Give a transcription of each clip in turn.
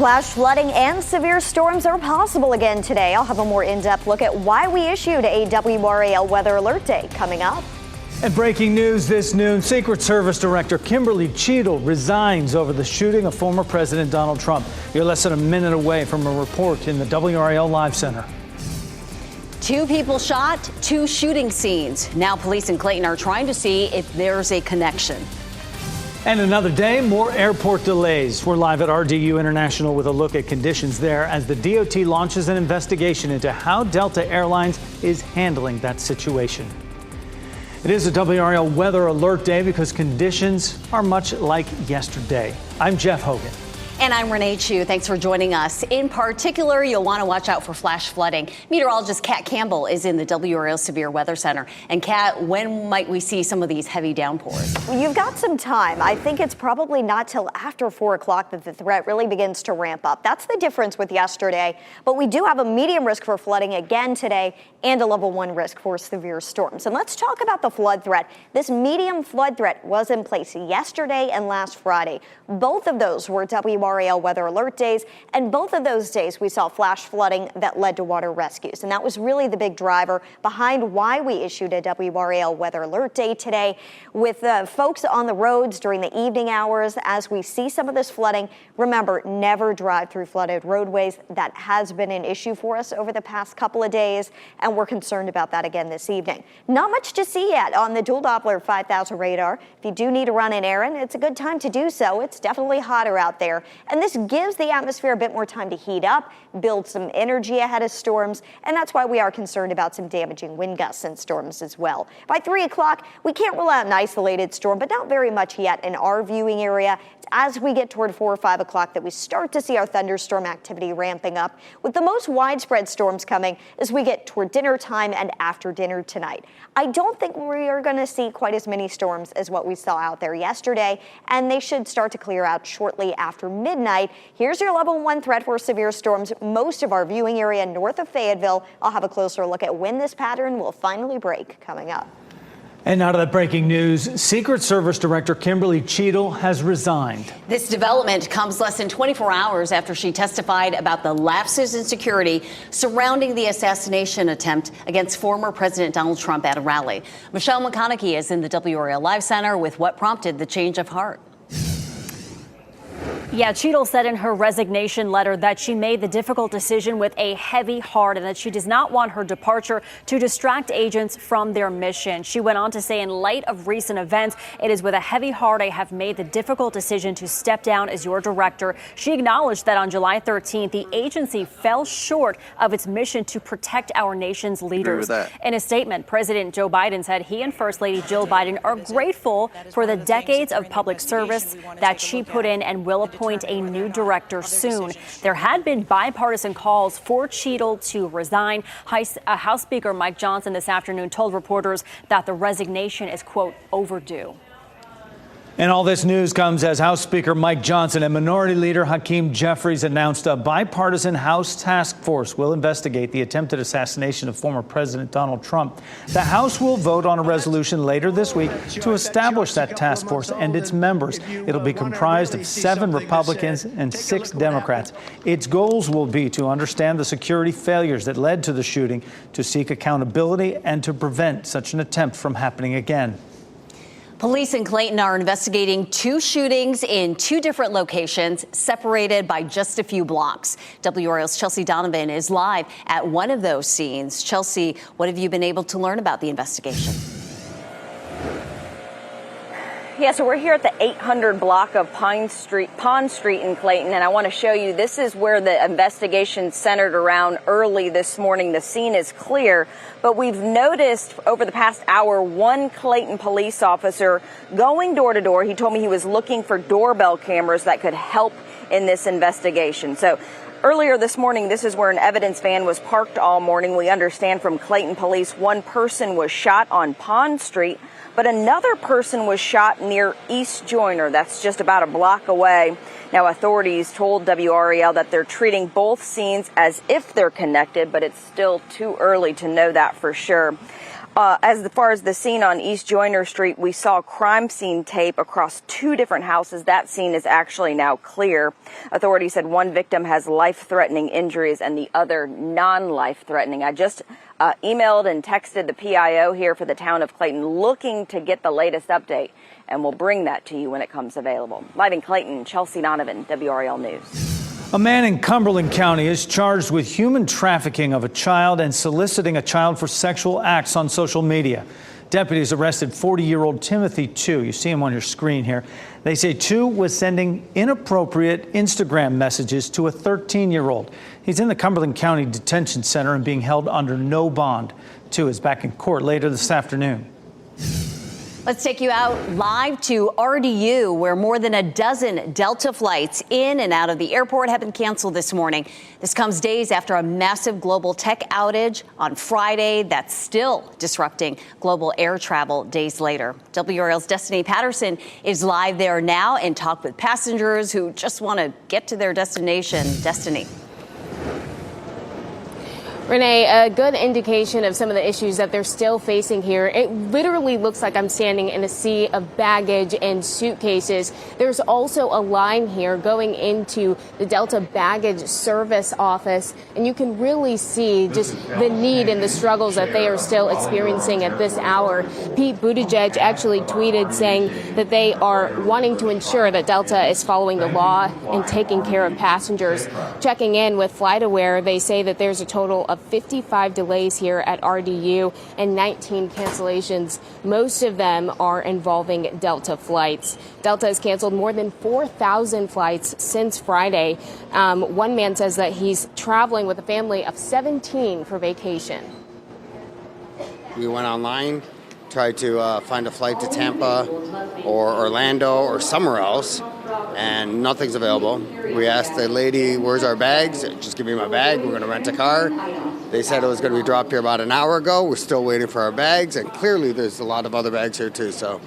Flash flooding and severe storms are possible again today. I'll have a more in-depth look at why we issued a WRAL weather alert day coming up. And breaking news this noon, Secret Service Director Kimberly Cheadle resigns over the shooting of former President Donald Trump. You're less than a minute away from a report in the WRAL Live Center. 2 people shot, 2 shooting scenes. Now police in Clayton are trying to see if there's a connection. And another day, more airport delays. We're live at RDU International with a look at conditions there as the DOT launches an investigation into how Delta Airlines is handling that situation. It is a WRAL weather alert day because conditions are much like yesterday. I'm Jeff Hogan. And I'm Renee Chu. Thanks for joining us. In particular, you'll want to watch out for flash flooding. Meteorologist Kat Campbell is in the WRAL Severe Weather Center. And Kat, when might we see some of these heavy downpours? Well, you've got some time. I think it's probably not till after 4 o'clock that the threat really begins to ramp up. That's the difference with yesterday. But we do have a medium risk for flooding again today and a level 1 risk for severe storms. And let's talk about the flood threat. This medium flood threat was in place yesterday and last Friday. Both of those were WRAL weather alert days, and both of those days we saw flash flooding that led to water rescues. And that was really the big driver behind why we issued a WRAL weather alert day today. With folks on the roads during the evening hours, as we see some of this flooding, remember, never drive through flooded roadways. That has been an issue for us over the past couple of days, and we're concerned about that again this evening. Not much to see yet on the dual Doppler 5000 radar. If you do need to run an errand, it's a good time to do so. It's definitely hotter out there, and this gives the atmosphere a bit more time to heat up, build some energy ahead of storms, and that's why we are concerned about some damaging wind gusts and storms as well. By 3 o'clock, we can't rule out an isolated storm, but not very much yet in our viewing area. It's as we get toward 4 or 5 o'clock that we start to see our thunderstorm activity ramping up, with the most widespread storms coming as we get toward dinner time and after dinner tonight. I don't think we are going to see quite as many storms as what we saw out there yesterday, and they should start to clear out shortly after midnight. Here's your level 1 threat for severe storms. Most of our viewing area north of Fayetteville. I'll have a closer look at when this pattern will finally break coming up. And now to that breaking news, Secret Service Director Kimberly Cheadle has resigned. This development comes less than 24 hours after she testified about the lapses in security surrounding the assassination attempt against former President Donald Trump at a rally. Michelle McConaughey is in the WRAL Live Center with what prompted the change of heart. Yeah, Cheadle said in her resignation letter that she made the difficult decision with a heavy heart and that she does not want her departure to distract agents from their mission. She went on to say, in light of recent events, it is with a heavy heart I have made the difficult decision to step down as your director. She acknowledged that on July 13th, the agency fell short of its mission to protect our nation's leaders. In a statement, President Joe Biden said he and First Lady Jill Biden are grateful for the decades of public service that she put in and will appoint a new director soon. There had been bipartisan calls for Cheadle to resign. House Speaker Mike Johnson this afternoon told reporters that the resignation is, quote, overdue. And all this news comes as House Speaker Mike Johnson and Minority Leader Hakeem Jeffries announced a bipartisan House task force will investigate the attempted assassination of former President Donald Trump. The House will vote on a resolution later this week to establish that task force and its members. It'll be comprised of 7 Republicans and 6 Democrats. Its goals will be to understand the security failures that led to the shooting, to seek accountability, and to prevent such an attempt from happening again. Police in Clayton are investigating 2 shootings in 2 different locations, separated by just a few blocks. WRAL's Chelsea Donovan is live at one of those scenes. Chelsea, what have you been able to learn about the investigation? Yeah, so we're here at the 800 block of Pond Street in Clayton, and I want to show you this is where the investigation centered around early this morning. The scene is clear, but we've noticed over the past hour 1 Clayton police officer going door to door. He told me he was looking for doorbell cameras that could help in this investigation. So earlier this morning, this is where an evidence van was parked all morning. We understand from Clayton police 1 person was shot on Pond Street, but another person was shot near East Joyner. That's just about a block away. Now, authorities told WRAL that they're treating both scenes as if they're connected, but it's still too early to know that for sure. As far as the scene on East Joyner Street, we saw crime scene tape across 2 different houses. That scene is actually now clear. Authorities said one victim has life-threatening injuries and the other non-life-threatening. I just emailed and texted the PIO here for the town of Clayton looking to get the latest update, and we'll bring that to you when it comes available. Live in Clayton, Chelsea Donovan, WRAL News. A man in Cumberland County is charged with human trafficking of a child and soliciting a child for sexual acts on social media. Deputies arrested 40-year-old Timothy Tu. You see him on your screen here. They say Tu was sending inappropriate Instagram messages to a 13-year-old. He's in the Cumberland County Detention Center and being held under no bond. Tu is back in court later this afternoon. Let's take you out live to RDU, where more than a dozen Delta flights in and out of the airport have been canceled this morning. This comes days after a massive global tech outage on Friday that's still disrupting global air travel days later. WRAL's Destiny Patterson is live there now and talked with passengers who just want to get to their destination. Destiny. Renee, a good indication of some of the issues that they're still facing here. It literally looks like I'm standing in a sea of baggage and suitcases. There's also a line here going into the Delta baggage service office, and you can really see just the need and the struggles that they are still experiencing at this hour. Pete Buttigieg actually tweeted saying that they are wanting to ensure that Delta is following the law and taking care of passengers. Checking in with FlightAware, they say that there's a total of 55 delays here at RDU and 19 cancellations. Most of them are involving Delta flights. Delta has canceled more than 4,000 flights since Friday. One man says that he's traveling with a family of 17 for vacation. We went online, tried to find a flight to Tampa or Orlando or somewhere else, and nothing's available. We asked the lady, where's our bags? Just give me my bag. We're going to rent a car. They said it was going to be dropped here about an hour ago. We're still waiting for our bags, and clearly there's a lot of other bags here too. So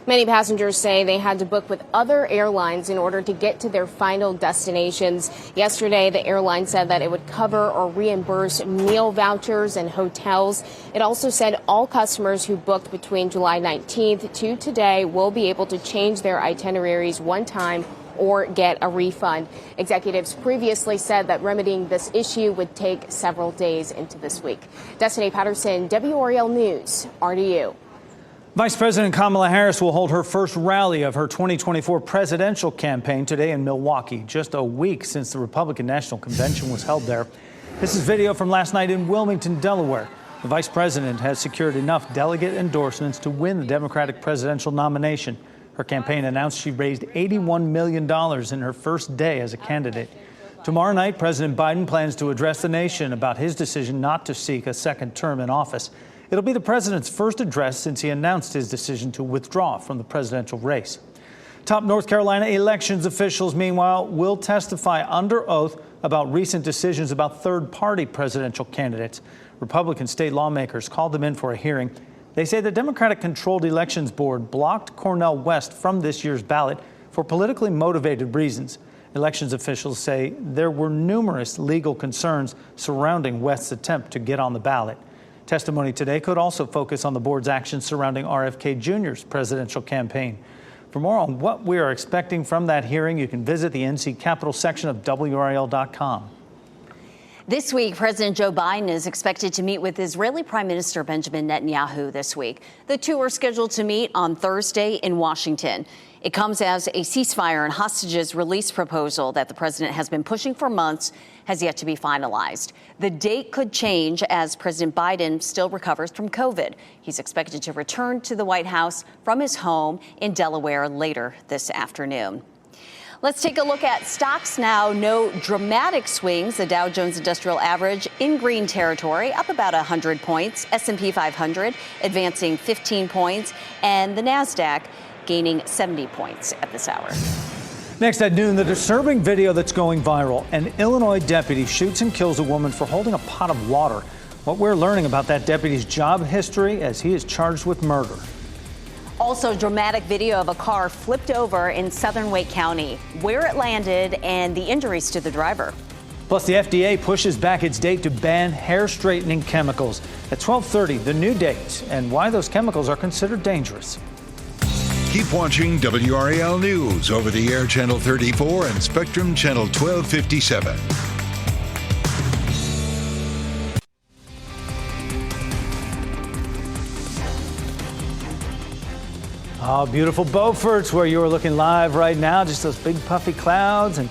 many passengers say they had to book with other airlines in order to get to their final destinations. Yesterday, the airline said that it would cover or reimburse meal vouchers and hotels. It also said all customers who booked between July 19th to today will be able to change their itineraries one time or get a refund. Executives previously said that remedying this issue would take several days into this week. Destiny Patterson, WRAL News, RDU. Vice President Kamala Harris will hold her first rally of her 2024 presidential campaign today in Milwaukee, just a week since the Republican National Convention was held there. This is video from last night in Wilmington, Delaware. The vice president has secured enough delegate endorsements to win the Democratic presidential nomination. Her campaign announced she raised $81 million in her first day as a candidate. Tomorrow night, President Biden plans to address the nation about his decision not to seek a second term in office. It'll be the president's first address since he announced his decision to withdraw from the presidential race. Top North Carolina elections officials, meanwhile, will testify under oath about recent decisions about third-party presidential candidates. Republican state lawmakers called them in for a hearing. They say the Democratic-controlled Elections Board blocked Cornel West from this year's ballot for politically motivated reasons. Elections officials say there were numerous legal concerns surrounding West's attempt to get on the ballot. Testimony today could also focus on the board's actions surrounding RFK Jr.'s presidential campaign. For more on what we are expecting from that hearing, you can visit the NC Capitol section of WRAL.com. This week, President Joe Biden is expected to meet with Israeli Prime Minister Benjamin Netanyahu this week. The two are scheduled to meet on Thursday in Washington. It comes as a ceasefire and hostages release proposal that the president has been pushing for months has yet to be finalized. The date could change as President Biden still recovers from COVID. He's expected to return to the White House from his home in Delaware later this afternoon. Let's take a look at stocks now. No dramatic swings. The Dow Jones Industrial Average in green territory, up about 100 points. S&P 500 advancing 15 points. And the NASDAQ gaining 70 points at this hour. Next at noon, the disturbing video that's going viral. An Illinois deputy shoots and kills a woman for holding a pot of water. What we're learning about that deputy's job history as he is charged with murder. Also, dramatic video of a car flipped over in southern Wake County, where it landed and the injuries to the driver. Plus, the FDA pushes back its date to ban hair straightening chemicals. At 12:30, the new date and why those chemicals are considered dangerous. Keep watching WRAL News over the air Channel 34 and Spectrum Channel 1257. Oh, beautiful Beaufort's where you are looking live right now. Just those big puffy clouds and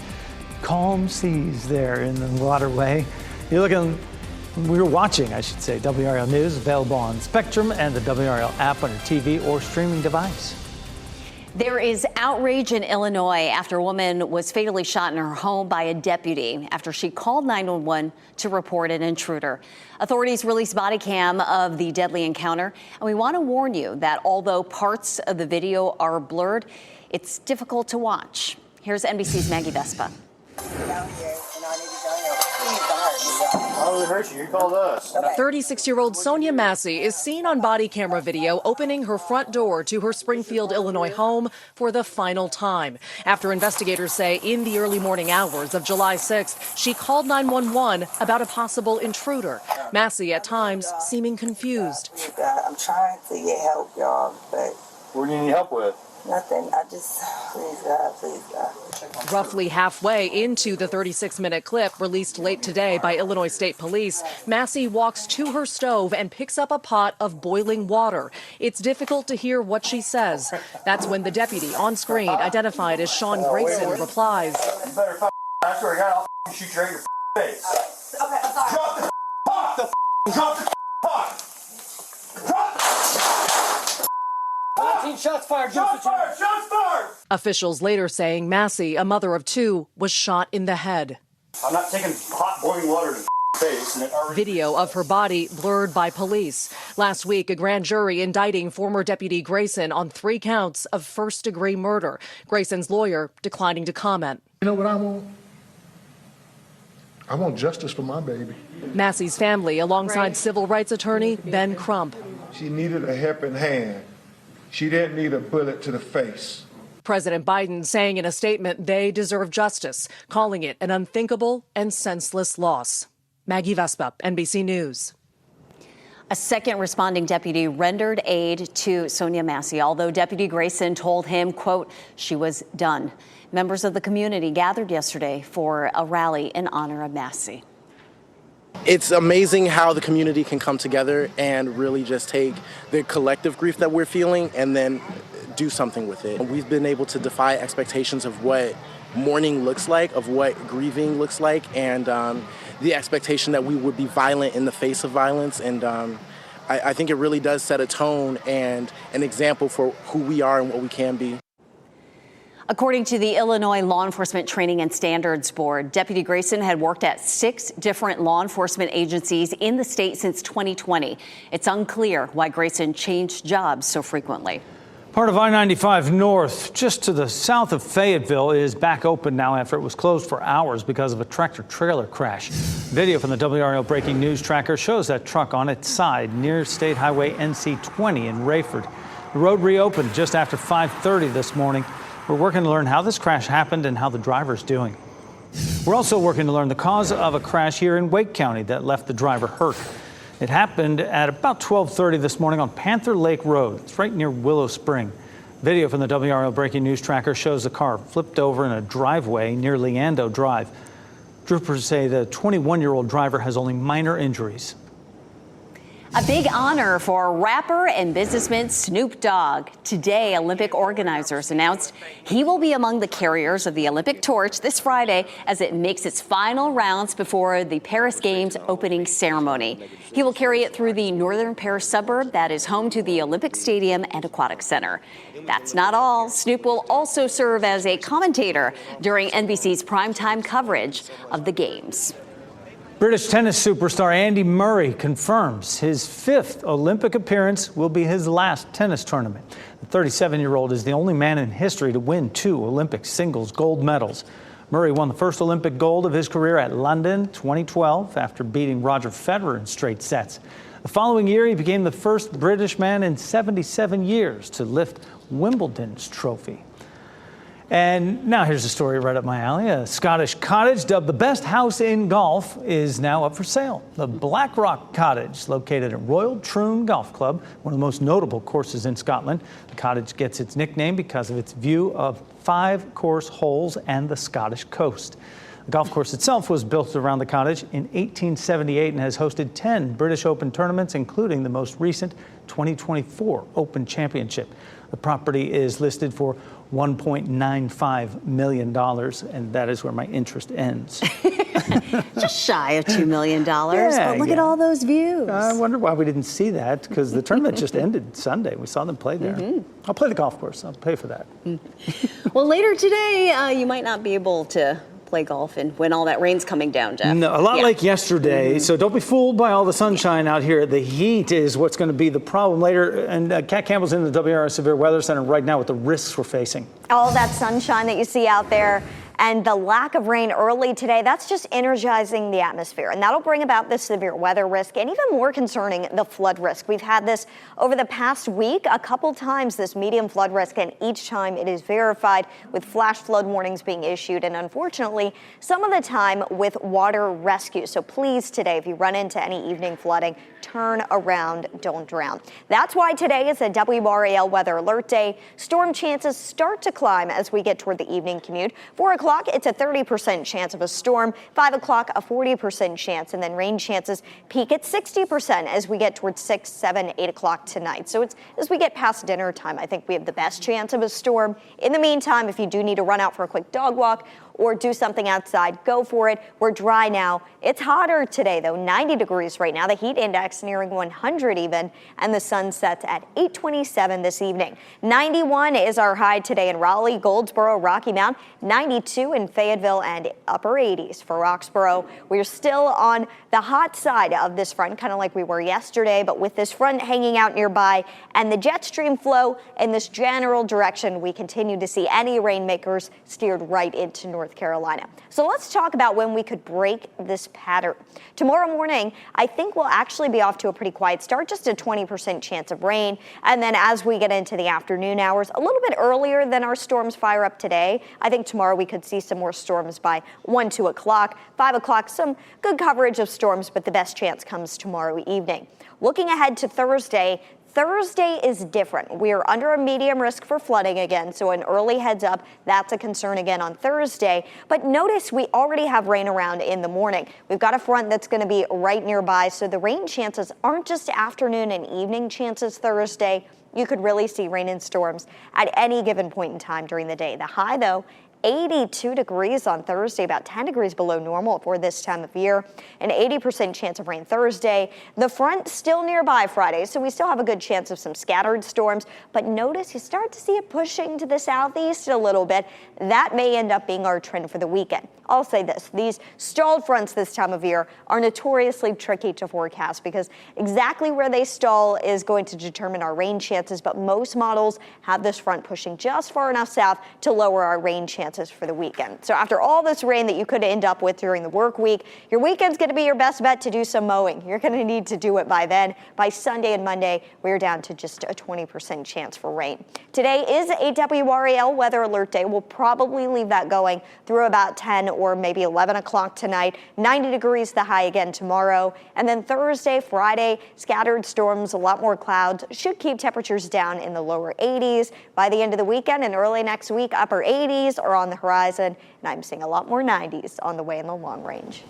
calm seas there in the waterway. We're watching, I should say, WRAL News, available on Spectrum and the WRAL app on your TV or streaming device. There is outrage in Illinois after a woman was fatally shot in her home by a deputy after she called 911 to report an intruder. Authorities released body cam of the deadly encounter, and we want to warn you that although parts of the video are blurred, it's difficult to watch. Here's NBC's Maggie Vespa. Oh, we hurt you. You called us. 36-year-old Sonia Massey is seen on body camera video opening her front door to her Springfield, Illinois home for the final time. After investigators say in the early morning hours of July 6th, she called 911 about a possible intruder. Massey at times seeming confused. I'm trying to get help, y'all, but What do you need help with? nothing. Please God, please God. Roughly halfway into the 36-minute clip released late today by Illinois State Police, Massey walks to her stove and picks up a pot of boiling water. It's difficult to hear what she says. That's when the deputy on screen, identified as Sean Grayson, replies. You better I swear to God, I'll shoot you right in your face. Okay, I'm sorry. Drop the pot! Drop the pot! Drop the 19 shots fired. Shots fired! Shots fired! Officials later saying Massey, a mother of two, was shot in the head. I'm not taking hot boiling water to the face. And it already... Video of her body blurred by police. Last week, a grand jury indicting former Deputy Grayson on 3 counts of first-degree murder. Grayson's lawyer declining to comment. You know what I want? I want justice for my baby. Massey's family, alongside civil rights attorney Ben Crump. She needed a helping hand. She didn't need a bullet to the face. President Biden saying in a statement they deserve justice, calling it an unthinkable and senseless loss. Maggie Vespa, NBC News. A second responding deputy rendered aid to Sonia Massey, although Deputy Grayson told him, quote, she was done. Members of the community gathered yesterday for a rally in honor of Massey. It's amazing how the community can come together and really just take the collective grief that we're feeling and then do something with it. We've been able to defy expectations of what mourning looks like, of what grieving looks like, and the expectation that we would be violent in the face of violence. And I think it really does set a tone and an example for who we are and what we can be. According to the Illinois Law Enforcement Training and Standards Board, Deputy Grayson had worked at 6 different law enforcement agencies in the state since 2020. It's unclear why Grayson changed jobs so frequently. Part of I-95 North, just to the south of Fayetteville, is back open now after it was closed for hours because of a tractor-trailer crash. Video from the WRAL Breaking News Tracker shows that truck on its side near State Highway NC-20 in Rayford. The road reopened just after 5:30 this morning. We're working to learn how this crash happened and how the driver's doing. We're also working to learn the cause of a crash here in Wake County that left the driver hurt. It happened at about 12:30 this morning on Panther Lake Road. It's right near Willow Spring. Video from the WRAL Breaking News Tracker shows the car flipped over in a driveway near Leando Drive. Troopers say the 21-year-old driver has only minor injuries. A big honor for rapper and businessman Snoop Dogg. Today, Olympic organizers announced he will be among the carriers of the Olympic torch this Friday as it makes its final rounds before the Paris Games opening ceremony. He will carry it through the northern Paris suburb that is home to the Olympic Stadium and Aquatic Center. That's not all. Snoop will also serve as a commentator during NBC's primetime coverage of the Games. British tennis superstar Andy Murray confirms his 5th Olympic appearance will be his last tennis tournament. The 37-year-old is the only man in history to win 2 Olympic singles gold medals. Murray won the first Olympic gold of his career at London 2012 after beating Roger Federer in straight sets. The following year, he became the first British man in 77 years to lift Wimbledon's trophy. And now here's a story right up my alley. A Scottish cottage dubbed the best house in golf is now up for sale. The Black Rock Cottage, located at Royal Troon Golf Club, one of the most notable courses in Scotland. The cottage gets its nickname because of its view of 5 course holes and the Scottish coast. The golf course itself was built around the cottage in 1878 and has hosted 10 British Open tournaments, including the most recent 2024 Open Championship. The property is listed for $1.95 million, and that is where my interest ends. Just shy of $2 million, but look at all those views. I wonder why we didn't see that, because the tournament just ended Sunday. We saw them play there. I'll play the golf course. I'll pay for that. Well, later today, you might not be able to play golf and when all that rain's coming down, Jeff. No, a lot like yesterday. So don't be fooled by all the sunshine out here. The heat is what's going to be the problem later. And Kat Campbell's in the WRAL Severe Weather Center right now with the risks we're facing. All that sunshine that you see out there and the lack of rain early today, that's just energizing the atmosphere. And that'll bring about this severe weather risk and even more concerning, the flood risk. We've had this over the past week a couple times, this medium flood risk, and each time it is verified with flash flood warnings being issued. And unfortunately, some of the time with water rescue. So please today, if you run into any evening flooding, turn around, don't drown. That's why today is a WRAL weather alert day. Storm chances start to climb as we get toward the evening commute. 4 o'clock, it's a 30% chance of a storm. 5 o'clock, a 40% chance. And then rain chances peak at 60% as we get towards 6, 7, 8 o'clock tonight. So it's as we get past dinner time, I think we have the best chance of a storm. In the meantime, if you do need to run out for a quick dog walk or do something outside, go for it. We're dry now. It's hotter today, though, 90 degrees right now. The heat index nearing 100 even, and the sun sets at 8:27 this evening. 91 is our high today in Raleigh, Goldsboro, Rocky Mount, 92 in Fayetteville, and upper 80s for Roxborough. We're still on the hot side of this front, kind of like we were yesterday, but with this front hanging out nearby and the jet stream flow in this general direction, we continue to see any rainmakers steered right into North Carolina. So let's talk about when we could break this pattern. Tomorrow morning, I think we'll actually be off to a pretty quiet start, just a 20% chance of rain. And then as we get into the afternoon hours, a little bit earlier than our storms fire up today, I think tomorrow we could see some more storms by 1, 2 o'clock, 5 o'clock, some good coverage of storms, but the best chance comes tomorrow evening. Looking ahead to Thursday is different. We are under a medium risk for flooding again, so an early heads up, that's a concern again on Thursday. But notice we already have rain around in the morning. We've got a front that's going to be right nearby, so the rain chances aren't just afternoon and evening chances Thursday. You could really see rain and storms at any given point in time during the day. The high, though, 82 degrees on Thursday, about 10 degrees below normal for this time of year. An 80% chance of rain Thursday. The front still nearby Friday, so we still have a good chance of some scattered storms. But notice you start to see it pushing to the southeast a little bit. That may end up being our trend for the weekend. I'll say this, these stalled fronts this time of year are notoriously tricky to forecast because exactly where they stall is going to determine our rain chances, but most models have this front pushing just far enough south to lower our rain chances for the weekend. So after all this rain that you could end up with during the work week, your weekend's going to be your best bet to do some mowing. You're going to need to do it by then. By Sunday and Monday, we're down to just a 20% chance for rain. Today is a WRAL weather alert day. We'll probably leave that going through about 10 or maybe 11 o'clock tonight. 90 degrees the high again tomorrow. And then Thursday, Friday, scattered storms, a lot more clouds, should keep temperatures down in the lower 80s. By the end of the weekend and early next week, upper 80s are on the horizon. And I'm seeing a lot more 90s on the way in the long range.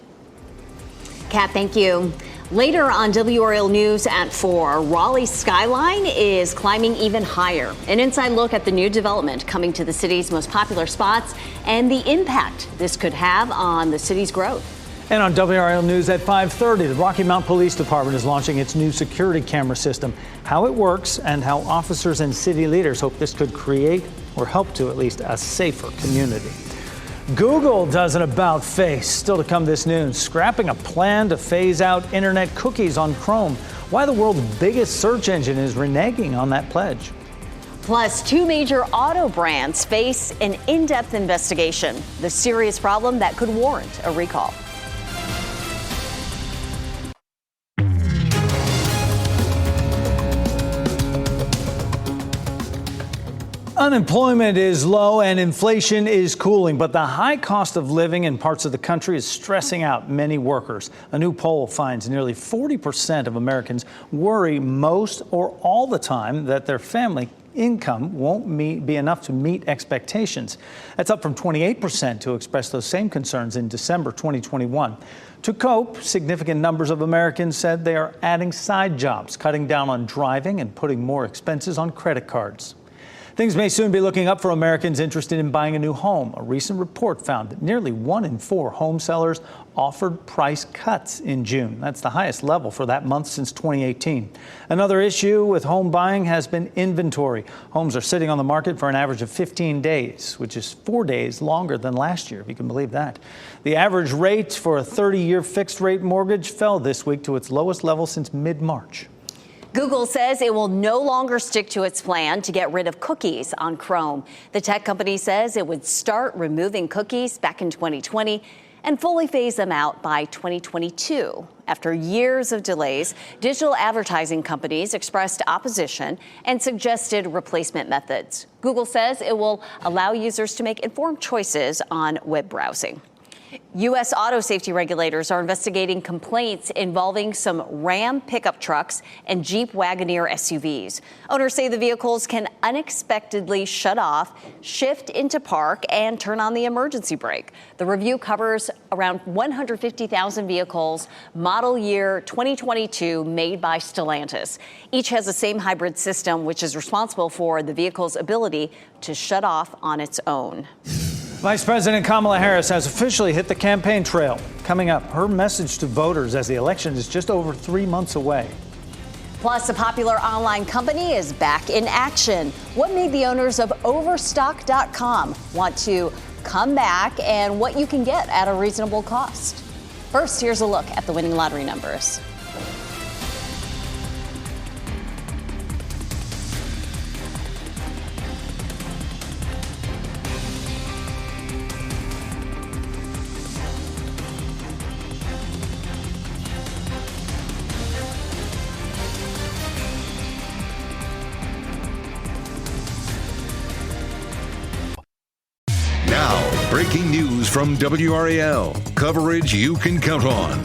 Kat, thank you. Later on WRAL News at 4, Raleigh's skyline is climbing even higher. An inside look at the new development coming to the city's most popular spots and the impact this could have on the city's growth. And on WRAL News at 5:30, the Rocky Mount Police Department is launching its new security camera system, how it works and how officers and city leaders hope this could create, or help to at least, a safer community. Google does an about face. Still to come this noon, scrapping a plan to phase out internet cookies on Chrome. Why the world's biggest search engine is reneging on that pledge. Plus, 2 major auto brands face an in-depth investigation. The serious problem that could warrant a recall. Unemployment is low and inflation is cooling, but the high cost of living in parts of the country is stressing out many workers. A new poll finds nearly 40% of Americans worry most or all the time that their family income won't be enough to meet expectations. That's up from 28% who expressed those same concerns in December 2021. To cope, significant numbers of Americans said they are adding side jobs, cutting down on driving and putting more expenses on credit cards. Things may soon be looking up for Americans interested in buying a new home. A recent report found that nearly 1 in 4 home sellers offered price cuts in June. That's the highest level for that month since 2018. Another issue with home buying has been inventory. Homes are sitting on the market for an average of 15 days, which is 4 days longer than last year, if you can believe that. The average rate for a 30-year fixed-rate mortgage fell this week to its lowest level since mid-March. Google says it will no longer stick to its plan to get rid of cookies on Chrome. The tech company says it would start removing cookies back in 2020 and fully phase them out by 2022. After years of delays, digital advertising companies expressed opposition and suggested replacement methods. Google says it will allow users to make informed choices on web browsing. U.S. auto safety regulators are investigating complaints involving some Ram pickup trucks and Jeep Wagoneer SUVs. Owners say the vehicles can unexpectedly shut off, shift into park, and turn on the emergency brake. The review covers around 150,000 vehicles, model year 2022, made by Stellantis. Each has the same hybrid system, which is responsible for the vehicle's ability to shut off on its own. Vice President Kamala Harris has officially hit the campaign trail. Coming up, her message to voters as the election is just over 3 months away. Plus, a popular online company is back in action. What made the owners of Overstock.com want to come back and what you can get at a reasonable cost? First, here's a look at the winning lottery numbers. Now, breaking news from WRAL. Coverage you can count on.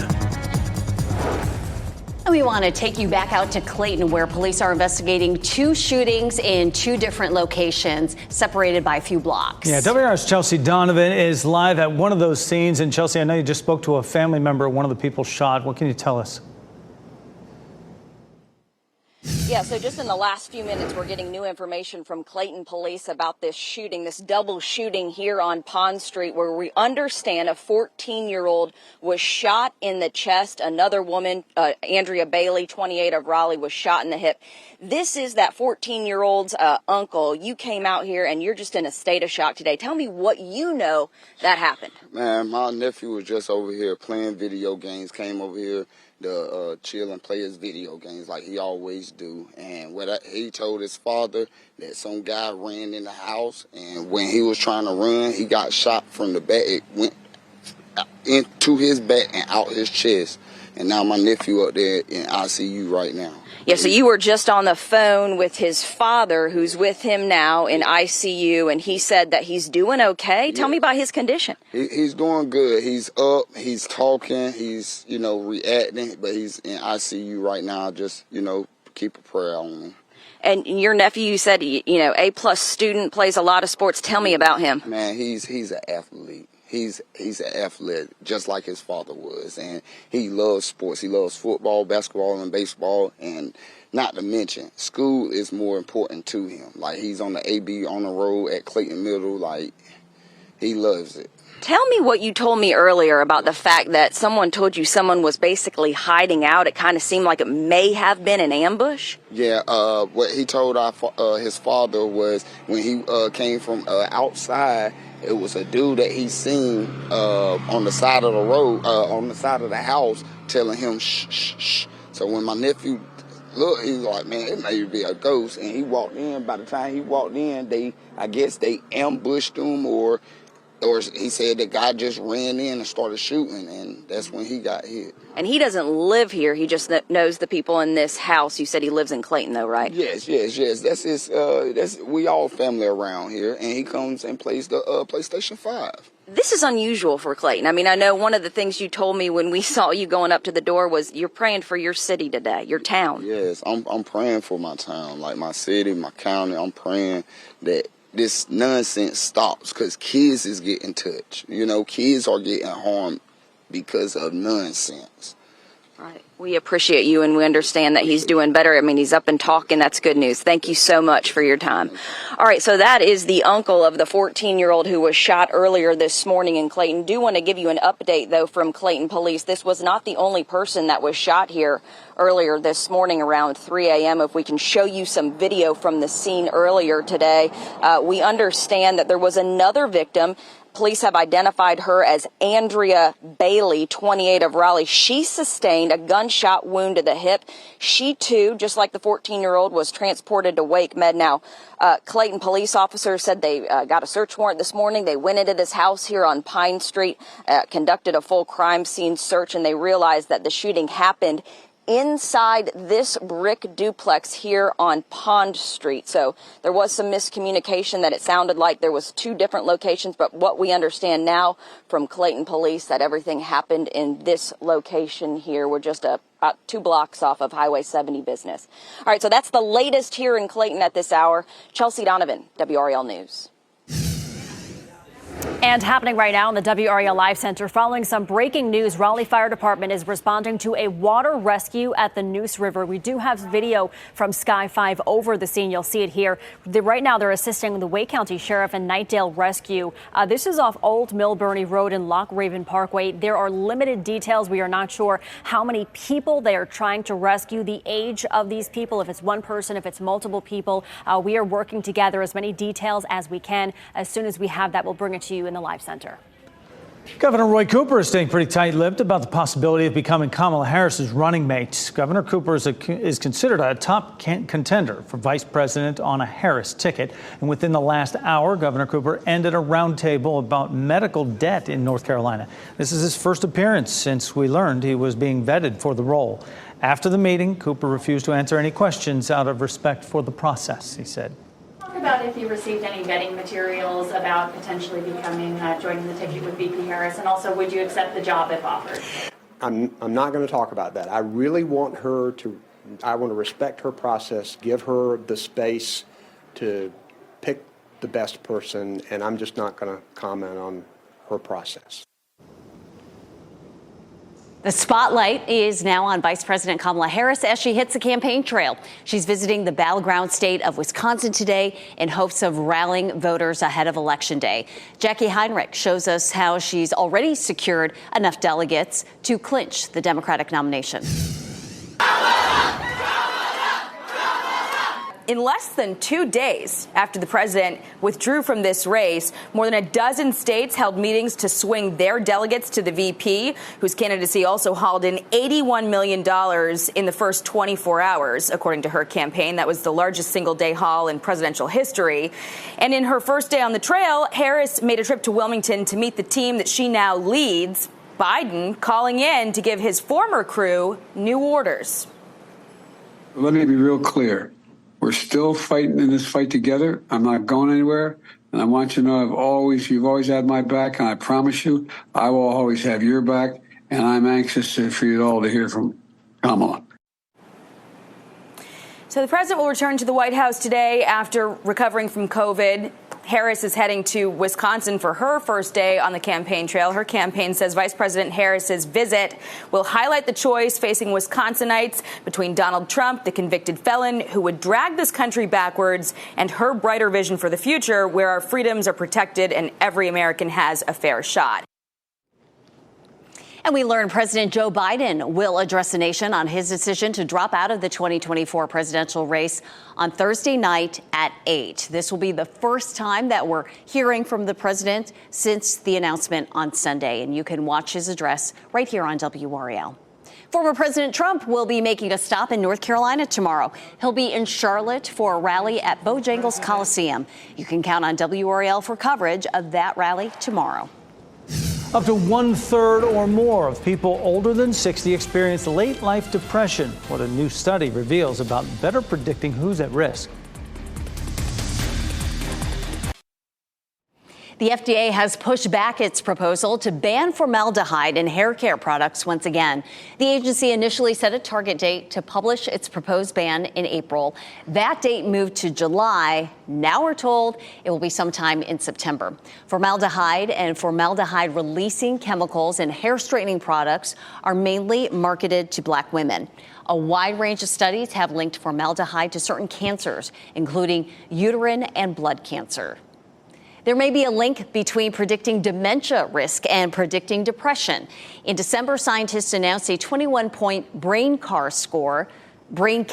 And we want to take you back out to Clayton, where police are investigating 2 shootings in 2 different locations, separated by a few blocks. Yeah, WRAL's Chelsea Donovan is live at one of those scenes. And Chelsea, I know you just spoke to a family member of one of the people shot. What can you tell us? Yeah, so just in the last few minutes, we're getting new information from Clayton Police about this shooting, this double shooting here on Pond Street, where we understand a 14-year-old was shot in the chest. Another woman, Andrea Bailey, 28, of Raleigh, was shot in the hip. This is that 14-year-old's uncle. You came out here and you're just in a state of shock today. Tell me what you know that happened. Man, my nephew was just over here playing video games, came over here to chill and play his video games like he always do. And he told his father that some guy ran in the house, and when he was trying to run, he got shot from the back. It went into his back and out his chest. And now my nephew up there in ICU right now. Yeah, so you were just on the phone with his father, who's with him now in ICU, and he said that he's doing okay. Tell me about his condition. He's doing good. He's up, he's talking, he's, reacting, but he's in ICU right now. Just, keep a prayer on him. And your nephew, you said, A+ student, plays a lot of sports. Tell me about him. Man, he's an athlete. He's an athlete, just like his father was, and he loves sports. He loves football, basketball, and baseball, and not to mention, school is more important to him. Like, he's on the AB on the road at Clayton Middle. Like, he loves it. Tell me what you told me earlier about the fact that someone told you someone was basically hiding out. It kind of seemed like it may have been an ambush. Yeah, what he told his father was when he came from outside, it was a dude that he seen on the side of the road, on the side of the house, telling him shh, shh, shh. So when my nephew looked, he was like, man, it may be a ghost. And he walked in. By the time he walked in, I guess they ambushed him, or or he said the guy just ran in and started shooting, and that's when he got hit. And he doesn't live here. He just knows the people in this house. You said he lives in Clayton, though, right? Yes. That's his. We all family around here, and he comes and plays the PlayStation 5. This is unusual for Clayton. I mean, I know one of the things you told me when we saw you going up to the door was you're praying for your city today, your town. Yes, I'm praying for my town, like my city, my county. I'm praying that this nonsense stops, because kids is getting touched. You know, kids are getting harmed because of nonsense. Right. We appreciate you, and we understand that he's doing better. I mean, he's up and talking. That's good news. Thank you so much for your time. All right, so that is the uncle of the 14-year-old who was shot earlier this morning in Clayton. Do want to give you an update, though, from Clayton Police. This was not the only person that was shot here earlier this morning around 3 a.m. If we can show you some video from the scene earlier today, we understand that there was another victim. Police have identified her as Andrea Bailey, 28, of Raleigh. She sustained a gunshot wound to the hip. She, too, just like the 14-year-old, was transported to Wake Med. Now, Clayton police officers said they got a search warrant this morning. They went into this house here on Pine Street, conducted a full crime scene search, and they realized that the shooting happened inside this brick duplex here on Pond Street. So there was some miscommunication that it sounded like there was two different locations, but what we understand now from Clayton Police that everything happened in this location here. We're just about 2 blocks off of Highway 70 business. All right, so that's the latest here in Clayton at this hour. Chelsea Donovan, WRAL News. And happening right now in the WRAL Live Center, following some breaking news, Raleigh Fire Department is responding to a water rescue at the Neuse River. We do have video from Sky 5 over the scene. You'll see it here. Right now, they're assisting the Wake County Sheriff and Nightdale Rescue. This is off Old Millburney Road and Loch Raven Parkway. There are limited details. We are not sure how many people they are trying to rescue, the age of these people, if it's one person, if it's multiple people. We are working to gather as many details as we can. As soon as we have that, we'll bring it to you in the Live Center. Governor Roy Cooper is staying pretty tight-lipped about the possibility of becoming Kamala Harris's running mate. Governor Cooper is considered a top contender for vice president on a Harris ticket. And within the last hour, Governor Cooper ended a roundtable about medical debt in North Carolina. This is his first appearance since we learned he was being vetted for the role. After the meeting, Cooper refused to answer any questions out of respect for the process, he said. About if you received any vetting materials about potentially becoming joining the ticket with VP Harris, and also would you accept the job if offered? I'm not going to talk about that. I really want her to. I want to respect her process, give her the space to pick the best person, and I'm just not going to comment on her process. The spotlight is now on Vice President Kamala Harris as she hits the campaign trail. She's visiting the battleground state of Wisconsin today in hopes of rallying voters ahead of Election Day. Jackie Heinrich shows us how she's already secured enough delegates to clinch the Democratic nomination. In less than 2 days after the president withdrew from this race, more than a dozen states held meetings to swing their delegates to the VP, whose candidacy also hauled in $81 million in the first 24 hours, according to her campaign. That was the largest single-day haul in presidential history. And in her first day on the trail, Harris made a trip to Wilmington to meet the team that she now leads. Biden calling in to give his former crew new orders. Let me be real clear. We're still fighting in this fight together. I'm not going anywhere. And I want you to know you've always had my back. And I promise you, I will always have your back. And I'm anxious for you all to hear from Kamala. So the president will return to the White House today after recovering from COVID. Harris is heading to Wisconsin for her first day on the campaign trail. Her campaign says Vice President Harris's visit will highlight the choice facing Wisconsinites between Donald Trump, the convicted felon who would drag this country backwards, and her brighter vision for the future where our freedoms are protected and every American has a fair shot. And we learned President Joe Biden will address the nation on his decision to drop out of the 2024 presidential race on Thursday night at 8. This will be the first time that we're hearing from the president since the announcement on Sunday. And you can watch his address right here on WRAL. Former President Trump will be making a stop in North Carolina tomorrow. He'll be in Charlotte for a rally at Bojangles Coliseum. You can count on WRAL for coverage of that rally tomorrow. Up to 1/3 or more of people older than 60 experience late life depression, what a new study reveals about better predicting who's at risk. The FDA has pushed back its proposal to ban formaldehyde in hair care products once again. The agency initially set a target date to publish its proposed ban in April. That date moved to July. Now we're told it will be sometime in September. Formaldehyde and formaldehyde-releasing chemicals in hair straightening products are mainly marketed to Black women. A wide range of studies have linked formaldehyde to certain cancers, including uterine and blood cancer. There may be a link between predicting dementia risk and predicting depression. In December, scientists announced a 21-point brain care score, which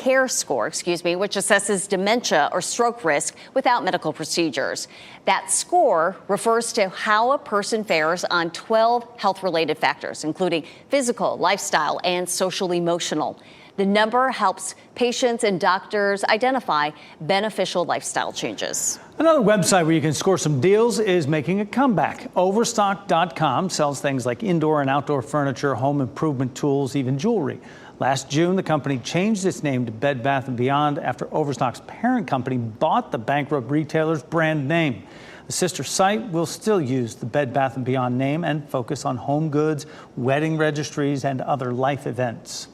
assesses dementia or stroke risk without medical procedures. That score refers to how a person fares on 12 health-related factors, including physical, lifestyle, and social-emotional. The number helps patients and doctors identify beneficial lifestyle changes. Another website where you can score some deals is making a comeback. Overstock.com sells things like indoor and outdoor furniture, home improvement tools, even jewelry. Last June, the company changed its name to Bed Bath & Beyond after Overstock's parent company bought the bankrupt retailer's brand name. The sister site will still use the Bed Bath & Beyond name and focus on home goods, wedding registries, and other life events.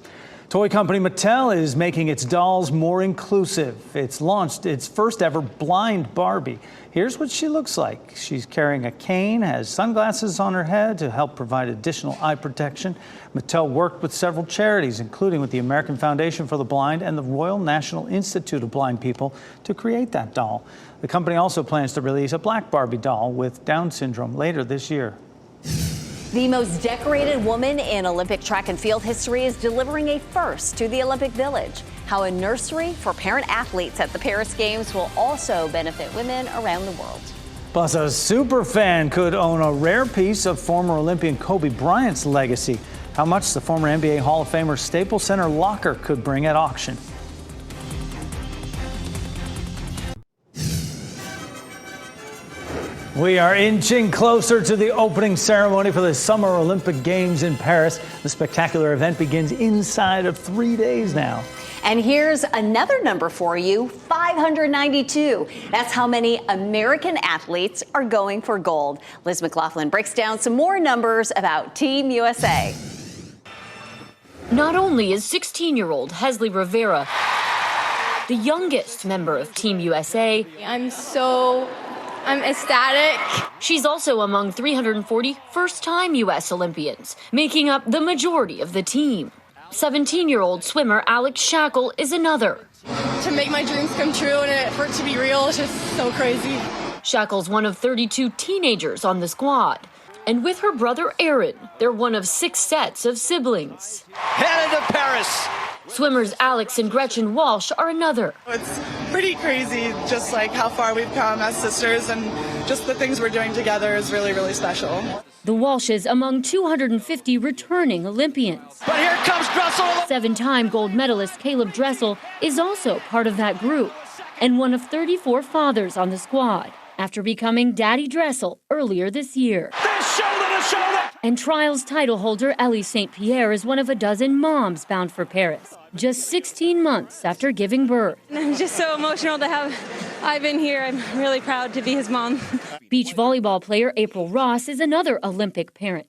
Toy company Mattel is making its dolls more inclusive. It's launched its first ever blind Barbie. Here's what she looks like. She's carrying a cane, has sunglasses on her head to help provide additional eye protection. Mattel worked with several charities, including with the American Foundation for the Blind and the Royal National Institute of Blind People, to create that doll. The company also plans to release a black Barbie doll with Down syndrome later this year. The most decorated woman in Olympic track and field history is delivering a first to the Olympic Village. How a nursery for parent athletes at the Paris Games will also benefit women around the world. Plus, a super fan could own a rare piece of former Olympian Kobe Bryant's legacy. How much the former NBA Hall of Famer Staples Center locker could bring at auction. We are inching closer to the opening ceremony for the Summer Olympic Games in Paris. The spectacular event begins inside of 3 days now. And here's another number for you, 592. That's how many American athletes are going for gold. Liz McLaughlin breaks down some more numbers about Team USA. Not only is 16-year-old Hesley Rivera the youngest member of Team USA, I'm ecstatic. She's also among 340 first-time U.S. Olympians, making up the majority of the team. 17-year-old swimmer Alex Shackle is another. To make my dreams come true and for it to be real is just so crazy. Shackle's one of 32 teenagers on the squad. And with her brother Aaron, they're one of 6 sets of siblings. Headed to Paris. Swimmers Alex and Gretchen Walsh are another. It's pretty crazy just like how far we've come as sisters, and just the things we're doing together is really, really special. The Walshes among 250 returning Olympians. But here comes Dressel. 7-time gold medalist Caleb Dressel is also part of that group and one of 34 fathers on the squad after becoming Daddy Dressel earlier this year. Shoulder to shoulder. And trials title holder Ellie St. Pierre is one of a dozen moms bound for Paris, just 16 months after giving birth. I'm just so emotional to have Ivan here. I'm really proud to be his mom. Beach volleyball player April Ross is another Olympic parent.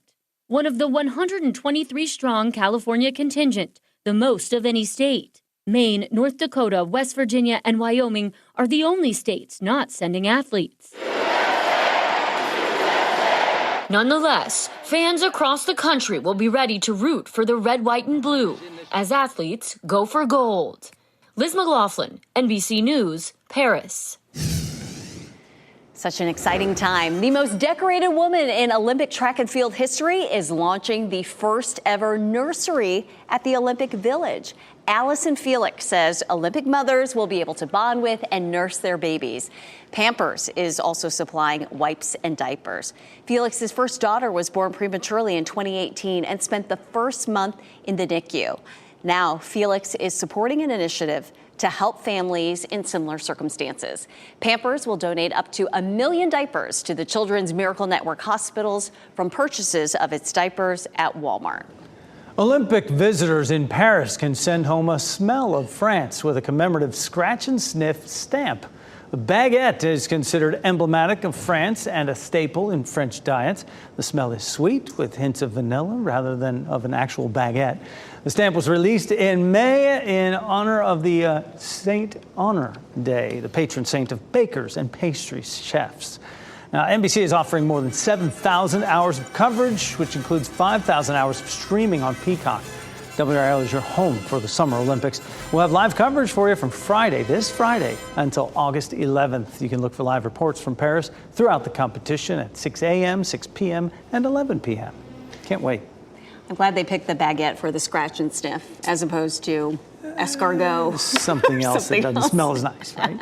One of the 123-strong California contingent, the most of any state. Maine, North Dakota, West Virginia, and Wyoming are the only states not sending athletes. Nonetheless, fans across the country will be ready to root for the red, white, and blue as athletes go for gold. Liz McLaughlin, NBC News, Paris. Such an exciting time. The most decorated woman in Olympic track and field history is launching the first ever nursery at the Olympic Village. Allison Felix says Olympic mothers will be able to bond with and nurse their babies. Pampers is also supplying wipes and diapers. Felix's first daughter was born prematurely in 2018 and spent the first month in the NICU. Now, Felix is supporting an initiative to help families in similar circumstances. Pampers will donate up to 1 million diapers to the Children's Miracle Network hospitals from purchases of its diapers at Walmart. Olympic visitors in Paris can send home a smell of France with a commemorative scratch and sniff stamp. The baguette is considered emblematic of France and a staple in French diets. The smell is sweet with hints of vanilla rather than of an actual baguette. The stamp was released in May in honor of the Saint Honor Day, the patron saint of bakers and pastry chefs. Now, NBC is offering more than 7,000 hours of coverage, which includes 5,000 hours of streaming on Peacock. WRAL is your home for the Summer Olympics. We'll have live coverage for you from this Friday, until August 11th. You can look for live reports from Paris throughout the competition at 6 a.m., 6 p.m., and 11 p.m. Can't wait. I'm glad they picked the baguette for the scratch and sniff as opposed to escargot. Something else that doesn't smell as nice, right?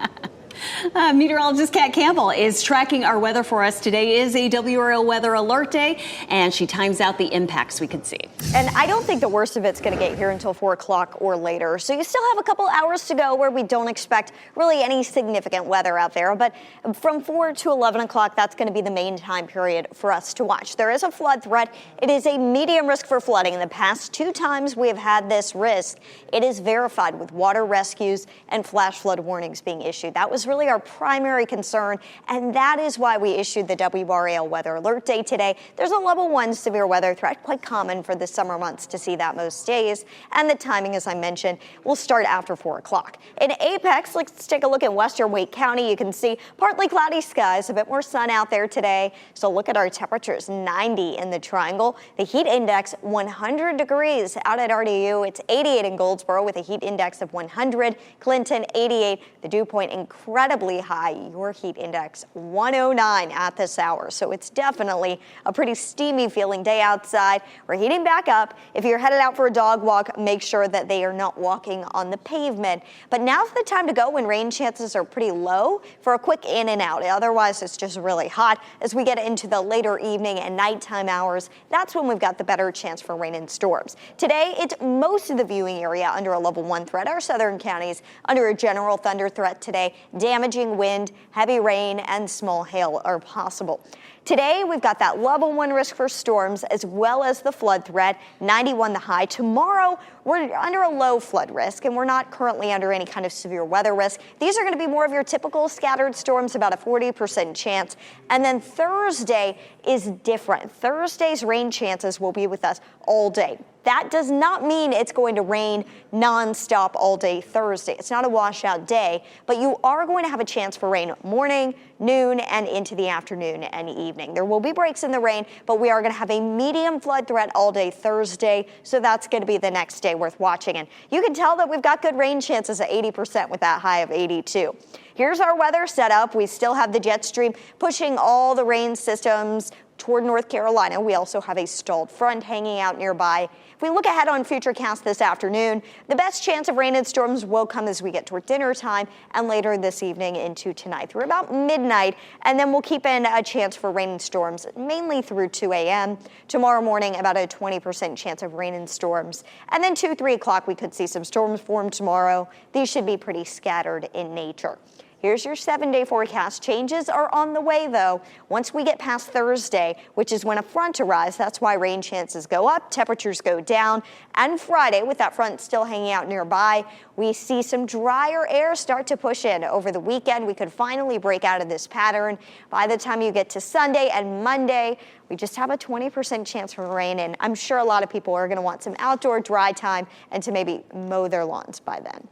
Meteorologist Kat Campbell is tracking our weather for us. Today is a WRAL weather alert day, and she times out the impacts we could see. And I don't think the worst of it's going to get here until 4 o'clock or later. So you still have a couple hours to go where we don't expect really any significant weather out there. But from 4 to 11 o'clock, that's going to be the main time period for us to watch. There is a flood threat. It is a medium risk for flooding. In the past 2 times we have had this risk, it is verified with water rescues and flash flood warnings being issued. That was really our primary concern, and that is why we issued the WRAL weather alert day today. There's a level 1 severe weather threat, quite common for the summer months to see that most days, and the timing, as I mentioned, will start after 4 o'clock. In Apex, let's take a look at western Wake County. You can see partly cloudy skies, a bit more sun out there today. So look at our temperatures, 90 in the Triangle. The heat index, 100 degrees out at RDU. It's 88 in Goldsboro with a heat index of 100. Clinton, 88. The dew point, incredibly high. Your heat index 109 at this hour. So it's definitely a pretty steamy feeling day outside. We're heating back up. If you're headed out for a dog walk, make sure that they are not walking on the pavement. But now's the time to go when rain chances are pretty low for a quick in and out. Otherwise, it's just really hot. As we get into the later evening and nighttime hours, that's when we've got the better chance for rain and storms. Today, it's most of the viewing area under a level 1 threat. Our southern counties under a general thunder threat today. Damaging wind, heavy rain, and small hail are possible. Today, we've got that level 1 risk for storms as well as the flood threat, 91 the high. Tomorrow, we're under a low flood risk, and we're not currently under any kind of severe weather risk. These are going to be more of your typical scattered storms, about a 40% chance. And then Thursday is different. Thursday's rain chances will be with us all day. That does not mean it's going to rain nonstop all day Thursday. It's not a washout day, but you are going to have a chance for rain morning, noon, and into the afternoon and evening. There will be breaks in the rain, but we are going to have a medium flood threat all day Thursday, so that's going to be the next day worth watching. And you can tell that we've got good rain chances at 80% with that high of 82. Here's our weather setup. We still have the jet stream pushing all the rain systems toward North Carolina. We also have a stalled front hanging out nearby. If we look ahead on Futurecast this afternoon, the best chance of rain and storms will come as we get toward dinner time and later this evening into tonight through about midnight. And then we'll keep in a chance for rain and storms mainly through 2 a.m. Tomorrow morning, about a 20% chance of rain and storms. And then 2, 3 o'clock, we could see some storms form tomorrow. These should be pretty scattered in nature. Here's your 7-day forecast. Changes are on the way, though. Once we get past Thursday, which is when a front arrives, that's why rain chances go up, temperatures go down. And Friday, with that front still hanging out nearby, we see some drier air start to push in. Over the weekend, we could finally break out of this pattern. By the time you get to Sunday and Monday, we just have a 20% chance for rain, and I'm sure a lot of people are going to want some outdoor dry time and to maybe mow their lawns by then.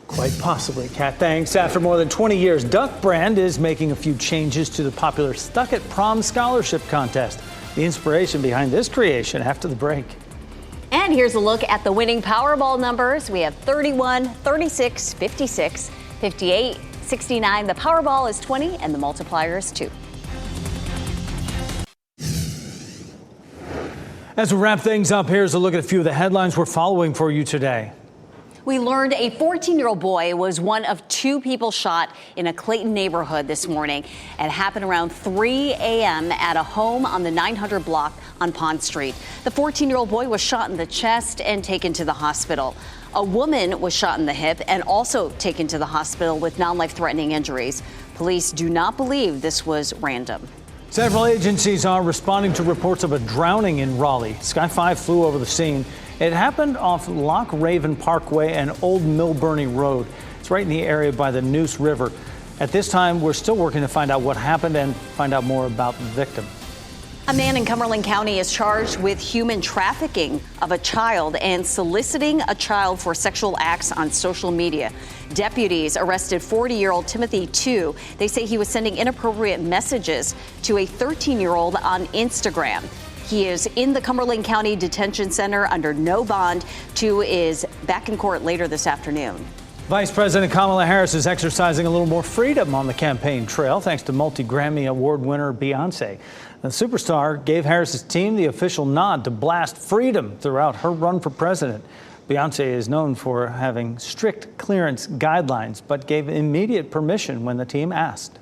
Quite possibly, Kat. Thanks. After more than 20 years, Duck Brand is making a few changes to the popular Stuck at Prom scholarship contest. The inspiration behind this creation after the break. And here's a look at the winning Powerball numbers. We have 31, 36, 56, 58, 69. The Powerball is 20 and the multiplier is 2. As we wrap things up, here's a look at a few of the headlines we're following for you today. We learned a 14-year-old boy was one of 2 people shot in a Clayton neighborhood this morning. It happened around 3 a.m. at a home on the 900 block on Pond Street. The 14-year-old boy was shot in the chest and taken to the hospital. A woman was shot in the hip and also taken to the hospital with non-life-threatening injuries. Police do not believe this was random. Several agencies are responding to reports of a drowning in Raleigh. Sky 5 flew over the scene. It happened off Loch Raven Parkway and Old Millburney Road. It's right in the area by the Neuse River. At this time, we're still working to find out what happened and find out more about the victim. A man in Cumberland County is charged with human trafficking of a child and soliciting a child for sexual acts on social media. Deputies arrested 40-year-old Timothy Tu. They say he was sending inappropriate messages to a 13-year-old on Instagram. He is in the Cumberland County Detention Center under no bond. Tu is back in court later this afternoon. Vice President Kamala Harris is exercising a little more freedom on the campaign trail thanks to multi-Grammy Award winner Beyonce. The superstar gave Harris's team the official nod to blast freedom throughout her run for president. Beyonce is known for having strict clearance guidelines, but gave immediate permission when the team asked.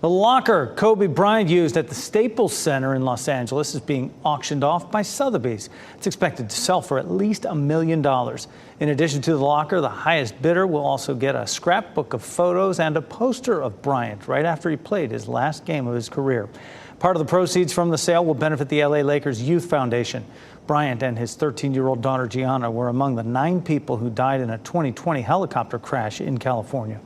The locker Kobe Bryant used at the Staples Center in Los Angeles is being auctioned off by Sotheby's. It's expected to sell for at least $1 million. In addition to the locker, the highest bidder will also get a scrapbook of photos and a poster of Bryant right after he played his last game of his career. Part of the proceeds from the sale will benefit the LA Lakers Youth Foundation. Bryant and his 13-year-old daughter Gianna were among the 9 people who died in a 2020 helicopter crash in California.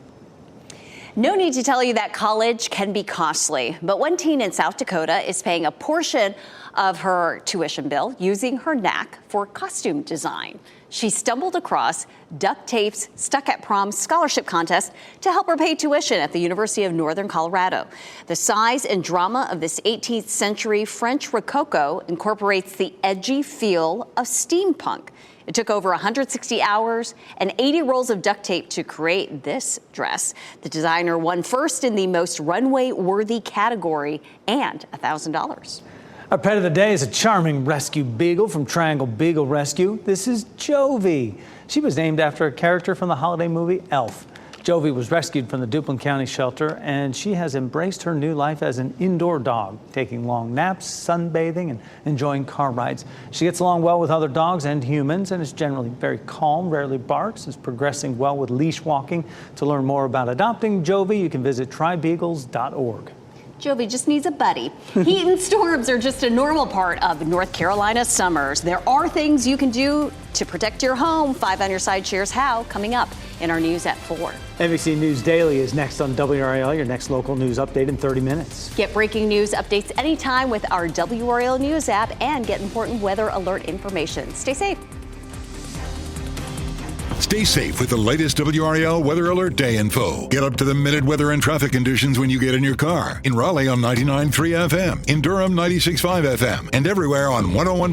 No need to tell you that college can be costly, but one teen in South Dakota is paying a portion of her tuition bill using her knack for costume design. She stumbled across Duct Tape's Stuck at Prom scholarship contest to help her pay tuition at the University of Northern Colorado. The size and drama of this 18th century French Rococo incorporates the edgy feel of steampunk. It took over 160 hours and 80 rolls of duct tape to create this dress. The designer won first in the most runway-worthy category and $1,000. Our pet of the day is a charming rescue beagle from Triangle Beagle Rescue. This is Jovi. She was named after a character from the holiday movie Elf. Jovi was rescued from the Duplin County shelter, and she has embraced her new life as an indoor dog, taking long naps, sunbathing, and enjoying car rides. She gets along well with other dogs and humans and is generally very calm, rarely barks, is progressing well with leash walking. To learn more about adopting Jovi, you can visit trybeagles.org. Jovi just needs a buddy. Heat and storms are just a normal part of North Carolina summers. There are things you can do to protect your home. 5 on Your Side shares how, coming up in our news at 4. NBC News Daily is next on WRAL, your next local news update in 30 minutes. Get breaking news updates anytime with our WRAL News app and get important weather alert information. Stay safe. Stay safe with the latest WRAL Weather Alert Day info. Get up to the minute weather and traffic conditions when you get in your car. In Raleigh on 99.3 FM, in Durham 96.5 FM, and everywhere on 101.